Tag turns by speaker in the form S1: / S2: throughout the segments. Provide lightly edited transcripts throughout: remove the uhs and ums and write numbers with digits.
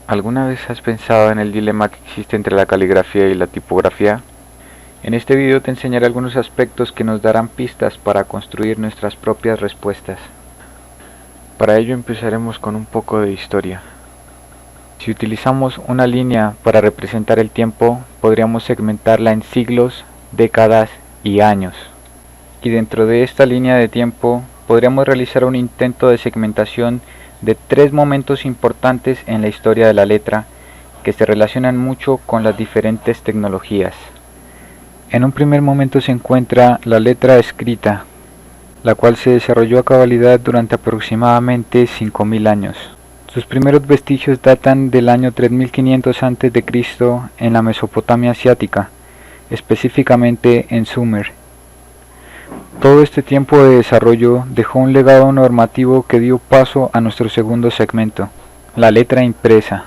S1: ¿Alguna vez has pensado en el dilema que existe entre la caligrafía y la tipografía? En este video te enseñaré algunos aspectos que nos darán pistas para construir nuestras propias respuestas. Para ello empezaremos con un poco de historia. Si utilizamos una línea para representar el tiempo, podríamos segmentarla en siglos, décadas y años. Y dentro de esta línea de tiempo, podríamos realizar un intento de segmentación de tres momentos importantes en la historia de la letra que se relacionan mucho con las diferentes tecnologías. En un primer momento se encuentra la letra escrita, la cual se desarrolló a cabalidad durante aproximadamente 5000 años. Sus primeros vestigios datan del año 3500 a.C. en la Mesopotamia asiática, específicamente en Sumer. Todo este tiempo de desarrollo dejó un legado normativo que dio paso a nuestro segundo segmento, la letra impresa.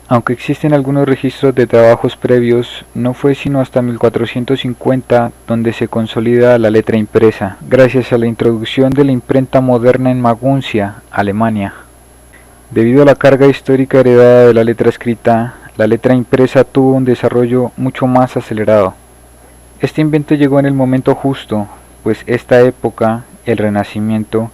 S1: Aunque existen algunos registros de trabajos previos, no fue sino hasta 1450 donde se consolida la letra impresa, gracias a la introducción de la imprenta moderna en Maguncia, Alemania. Debido a la carga histórica heredada de la letra escrita, la letra impresa tuvo un desarrollo mucho más acelerado. Este invento llegó en el momento justo, pues esta época, el Renacimiento,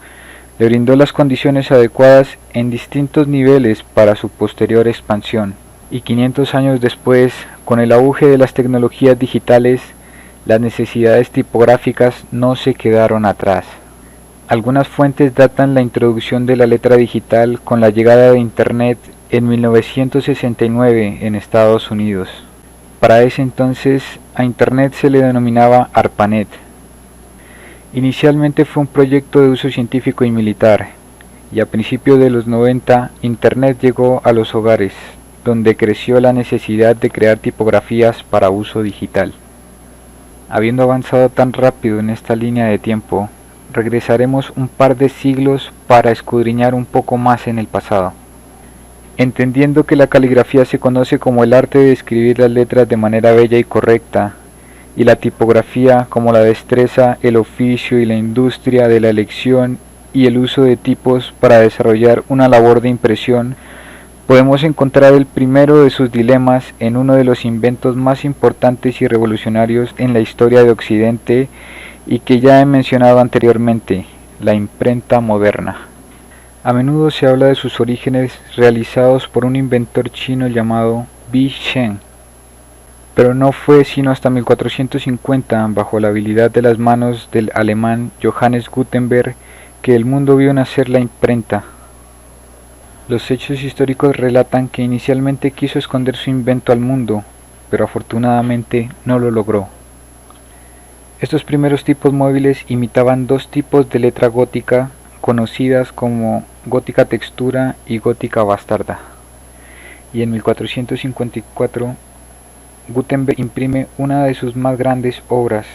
S1: le brindó las condiciones adecuadas en distintos niveles para su posterior expansión. Y 500 años después, con el auge de las tecnologías digitales, las necesidades tipográficas no se quedaron atrás. Algunas fuentes datan la introducción de la letra digital con la llegada de Internet en 1969 en Estados Unidos. Para ese entonces a Internet se le denominaba ARPANET. Inicialmente fue un proyecto de uso científico y militar, y a principios de los 90 Internet llegó a los hogares, donde creció la necesidad de crear tipografías para uso digital. Habiendo avanzado tan rápido en esta línea de tiempo, regresaremos un par de siglos para escudriñar un poco más en el pasado. Entendiendo que la caligrafía se conoce como el arte de escribir las letras de manera bella y correcta, y la tipografía como la destreza, el oficio y la industria de la elección y el uso de tipos para desarrollar una labor de impresión, podemos encontrar el primero de sus dilemas en uno de los inventos más importantes y revolucionarios en la historia de Occidente y que ya he mencionado anteriormente, la imprenta moderna. A menudo se habla de sus orígenes realizados por un inventor chino llamado Bi Shen, pero no fue sino hasta 1450, bajo la habilidad de las manos del alemán Johannes Gutenberg, que el mundo vio nacer la imprenta. Los hechos históricos relatan que inicialmente quiso esconder su invento al mundo, pero afortunadamente no lo logró. Estos primeros tipos móviles imitaban dos tipos de letra gótica conocidas como gótica textura y gótica bastarda, y en 1454 Gutenberg imprime una de sus más grandes obras,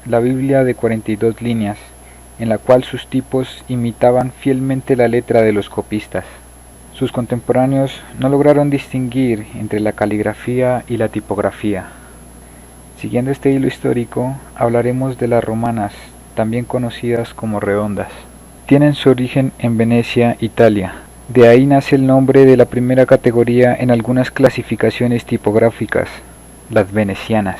S1: la Biblia de 42 líneas, en la cual sus tipos imitaban fielmente la letra de los copistas. Sus contemporáneos no lograron distinguir entre la caligrafía y la tipografía. Siguiendo este hilo histórico, hablaremos de las romanas, también conocidas como redondas. Tienen su origen en Venecia, Italia. De ahí nace el nombre de la primera categoría en algunas clasificaciones tipográficas, las venecianas.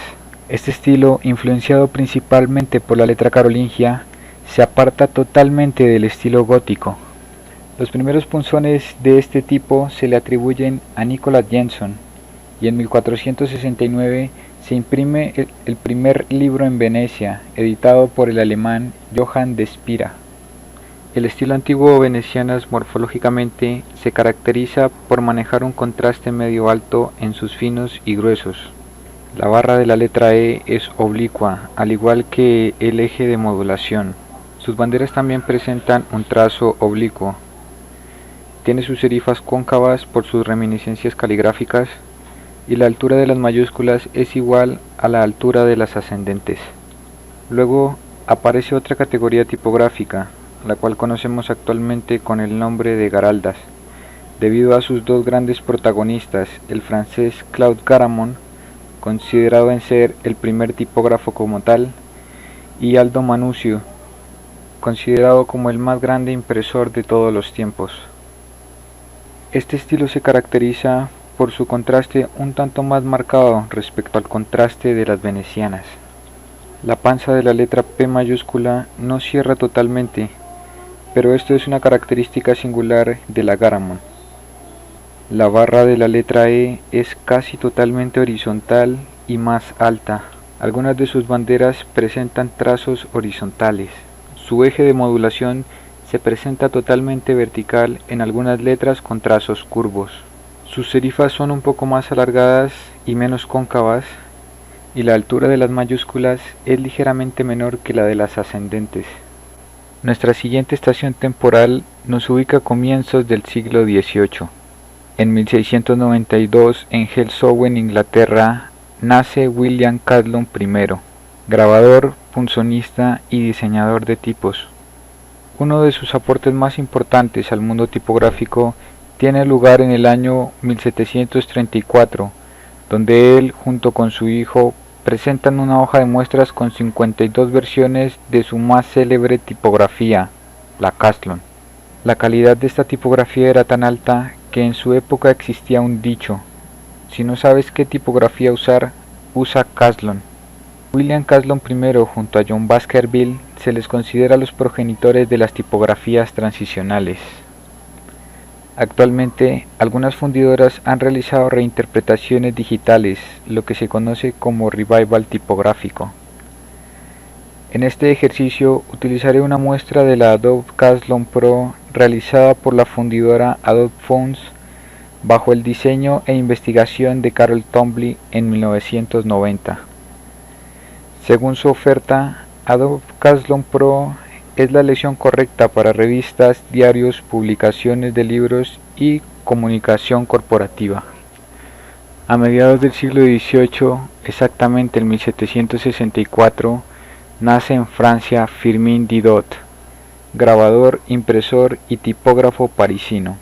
S1: Este estilo, influenciado principalmente por la letra carolingia, se aparta totalmente del estilo gótico. Los primeros punzones de este tipo se le atribuyen a Nicolas Jenson, y en 1469 se imprime el primer libro en Venecia, editado por el alemán Johann de Spira. El estilo antiguo veneciano morfológicamente se caracteriza por manejar un contraste medio alto en sus finos y gruesos. La barra de la letra E es oblicua, al igual que el eje de modulación. Sus banderas también presentan un trazo oblicuo. Tiene sus serifas cóncavas por sus reminiscencias caligráficas, y la altura de las mayúsculas es igual a la altura de las ascendentes. Luego aparece otra categoría tipográfica, la cual conocemos actualmente con el nombre de garaldas, debido a sus dos grandes protagonistas, el francés Claude Garamond, considerado en ser el primer tipógrafo como tal, y Aldo Manuzio, considerado como el más grande impresor de todos los tiempos. Este estilo se caracteriza por su contraste un tanto más marcado respecto al contraste de las venecianas. La panza de la letra P mayúscula no cierra totalmente, pero esto es una característica singular de la Garamond. La barra de la letra E es casi totalmente horizontal y más alta. Algunas de sus banderas presentan trazos horizontales. Su eje de modulación se presenta totalmente vertical en algunas letras con trazos curvos. Sus serifas son un poco más alargadas y menos cóncavas, y la altura de las mayúsculas es ligeramente menor que la de las ascendentes. Nuestra siguiente estación temporal nos ubica a comienzos del siglo XVIII. En 1692, en Halesowen, Inglaterra, nace William Caslon I, grabador, punzonista y diseñador de tipos. Uno de sus aportes más importantes al mundo tipográfico tiene lugar en el año 1734, donde él, junto con su hijo, presentan una hoja de muestras con 52 versiones de su más célebre tipografía, la Caslon. La calidad de esta tipografía era tan alta que en su época existía un dicho: si no sabes qué tipografía usar, usa Caslon. William Caslon I junto a John Baskerville se les considera los progenitores de las tipografías transicionales. Actualmente, algunas fundidoras han realizado reinterpretaciones digitales, lo que se conoce como revival tipográfico. En este ejercicio utilizaré una muestra de la Adobe Caslon Pro realizada por la fundidora Adobe Fonts bajo el diseño e investigación de Carol Twombly en 1990. Según su oferta, Adobe Caslon Pro es la elección correcta para revistas, diarios, publicaciones de libros y comunicación corporativa. A mediados del siglo XVIII, exactamente en 1764, nace en Francia Firmin Didot, grabador, impresor y tipógrafo parisino.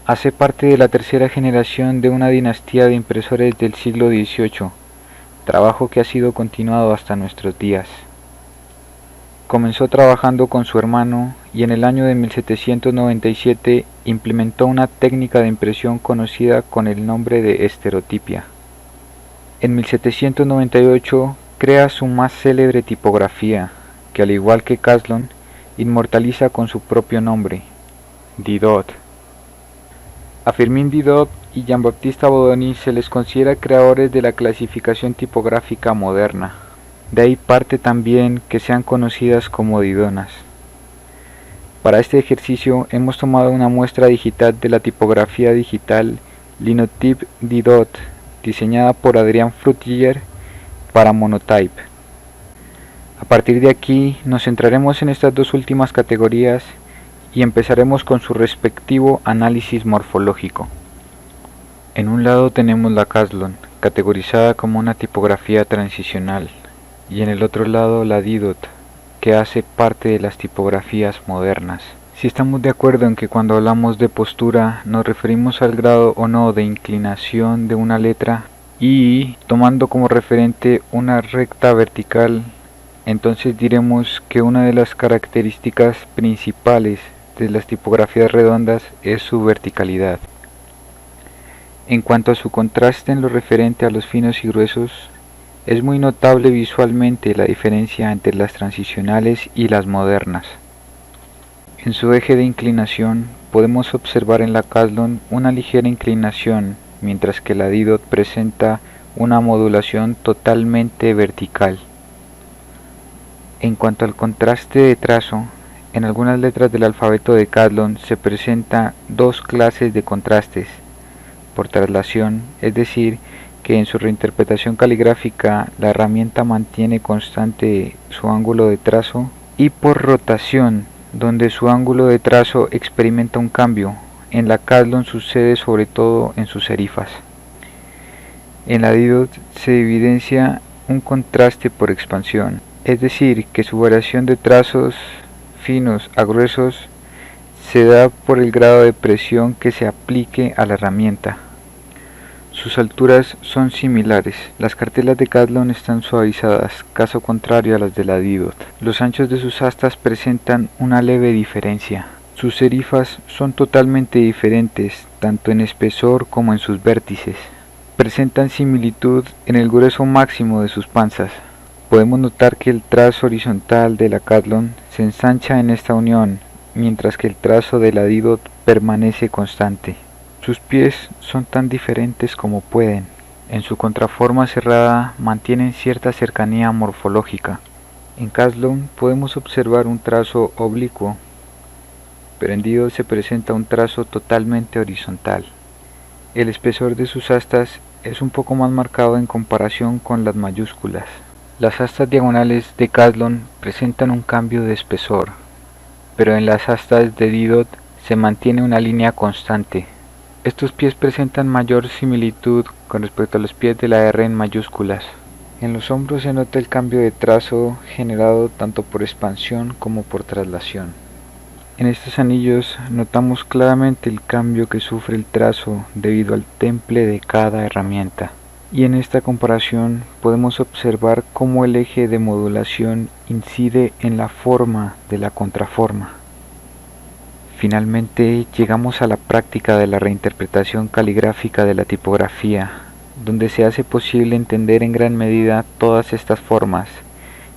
S1: Hace parte de la tercera generación de una dinastía de impresores del siglo XVIII, trabajo que ha sido continuado hasta nuestros días. Comenzó trabajando con su hermano y en el año de 1797 implementó una técnica de impresión conocida con el nombre de estereotipia. En 1798 crea su más célebre tipografía, que al igual que Caslon, inmortaliza con su propio nombre, Didot. A Firmin Didot y Jean-Baptiste Bodoni se les considera creadores de la clasificación tipográfica moderna. De ahí parte también que sean conocidas como didonas. Para este ejercicio hemos tomado una muestra digital de la tipografía digital Linotype Didot, diseñada por Adrien Frutiger para Monotype. A partir de aquí nos centraremos en estas dos últimas categorías y empezaremos con su respectivo análisis morfológico. En un lado tenemos la Caslon, categorizada como una tipografía transicional, y en el otro lado la Didot, que hace parte de las tipografías modernas. Si estamos de acuerdo en que cuando hablamos de postura nos referimos al grado o no de inclinación de una letra, y tomando como referente una recta vertical, entonces diremos que una de las características principales de las tipografías redondas es su verticalidad. En cuanto a su contraste en lo referente a los finos y gruesos, es muy notable visualmente la diferencia entre las transicionales y las modernas. En su eje de inclinación podemos observar en la Caslon una ligera inclinación, mientras que la Didot presenta una modulación totalmente vertical. En cuanto al contraste de trazo, en algunas letras del alfabeto de Caslon se presentan dos clases de contrastes, por traslación, es decir, que en su reinterpretación caligráfica la herramienta mantiene constante su ángulo de trazo, y por rotación, donde su ángulo de trazo experimenta un cambio. En la Caslon sucede sobre todo en sus serifas. En la Didot se evidencia un contraste por expansión, es decir, que su variación de trazos finos a gruesos se da por el grado de presión que se aplique a la herramienta. Sus alturas son similares. Las cartelas de Caslon están suavizadas, caso contrario a las de la Didot. Los anchos de sus astas presentan una leve diferencia. Sus serifas son totalmente diferentes, tanto en espesor como en sus vértices. Presentan similitud en el grueso máximo de sus panzas. Podemos notar que el trazo horizontal de la Catlon se ensancha en esta unión, mientras que el trazo de la Didot permanece constante. Sus pies son tan diferentes como pueden. En su contraforma cerrada mantienen cierta cercanía morfológica. En Catlon podemos observar un trazo oblicuo, pero en Didot se presenta un trazo totalmente horizontal. El espesor de sus astas es un poco más marcado en comparación con las mayúsculas. Las astas diagonales de Catlon presentan un cambio de espesor, pero en las astas de Didot se mantiene una línea constante. Estos pies presentan mayor similitud con respecto a los pies de la R en mayúsculas. En los hombros se nota el cambio de trazo generado tanto por expansión como por traslación. En estos anillos notamos claramente el cambio que sufre el trazo debido al temple de cada herramienta. Y en esta comparación podemos observar cómo el eje de modulación incide en la forma de la contraforma. Finalmente llegamos a la práctica de la reinterpretación caligráfica de la tipografía, donde se hace posible entender en gran medida todas estas formas,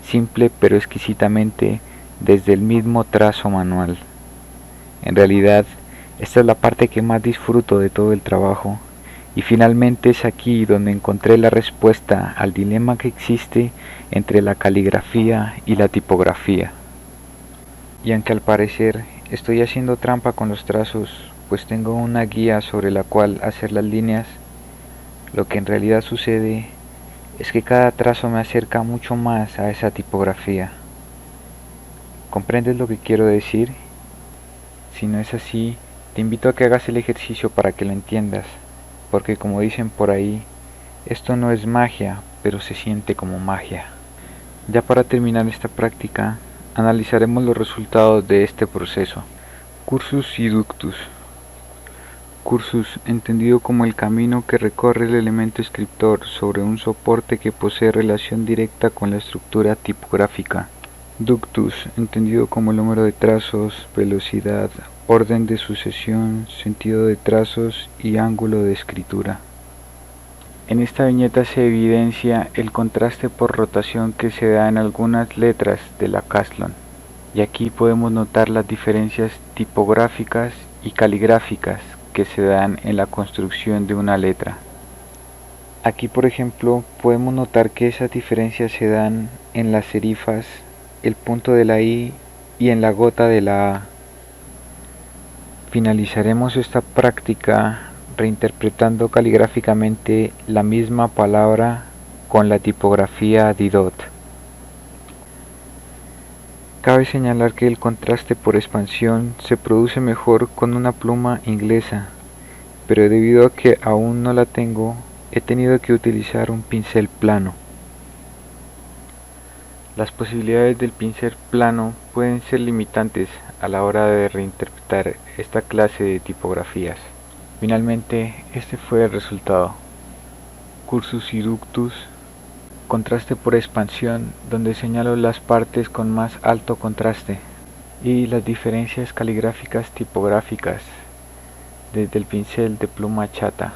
S1: simple pero exquisitamente desde el mismo trazo manual. En realidad, esta es la parte que más disfruto de todo el trabajo, y finalmente es aquí donde encontré la respuesta al dilema que existe entre la caligrafía y la tipografía. Y aunque al parecer estoy haciendo trampa con los trazos, pues tengo una guía sobre la cual hacer las líneas, lo que en realidad sucede es que cada trazo me acerca mucho más a esa tipografía. ¿Comprendes lo que quiero decir? Si no es así, te invito a que hagas el ejercicio para que lo entiendas, porque como dicen por ahí, esto no es magia, pero se siente como magia. Ya para terminar esta práctica, analizaremos los resultados de este proceso. Cursus y ductus. Cursus, entendido como el camino que recorre el elemento escritor sobre un soporte que posee relación directa con la estructura tipográfica. Ductus, entendido como el número de trazos, velocidad, orden de sucesión, sentido de trazos y ángulo de escritura. En esta viñeta se evidencia el contraste por rotación que se da en algunas letras de la Catlon, y aquí podemos notar las diferencias tipográficas y caligráficas que se dan en la construcción de una letra. Aquí, por ejemplo, podemos notar que esas diferencias se dan en las serifas, el punto de la I y en la gota de la A. Finalizaremos esta práctica reinterpretando caligráficamente la misma palabra con la tipografía Didot. Cabe señalar que el contraste por expansión se produce mejor con una pluma inglesa, pero debido a que aún no la tengo, he tenido que utilizar un pincel plano. Las posibilidades del pincel plano pueden ser limitantes a la hora de reinterpretar esta clase de tipografías. Finalmente, este fue el resultado. Cursus y ductus, contraste por expansión, donde señalo las partes con más alto contraste, y las diferencias caligráficas tipográficas desde el pincel de pluma chata.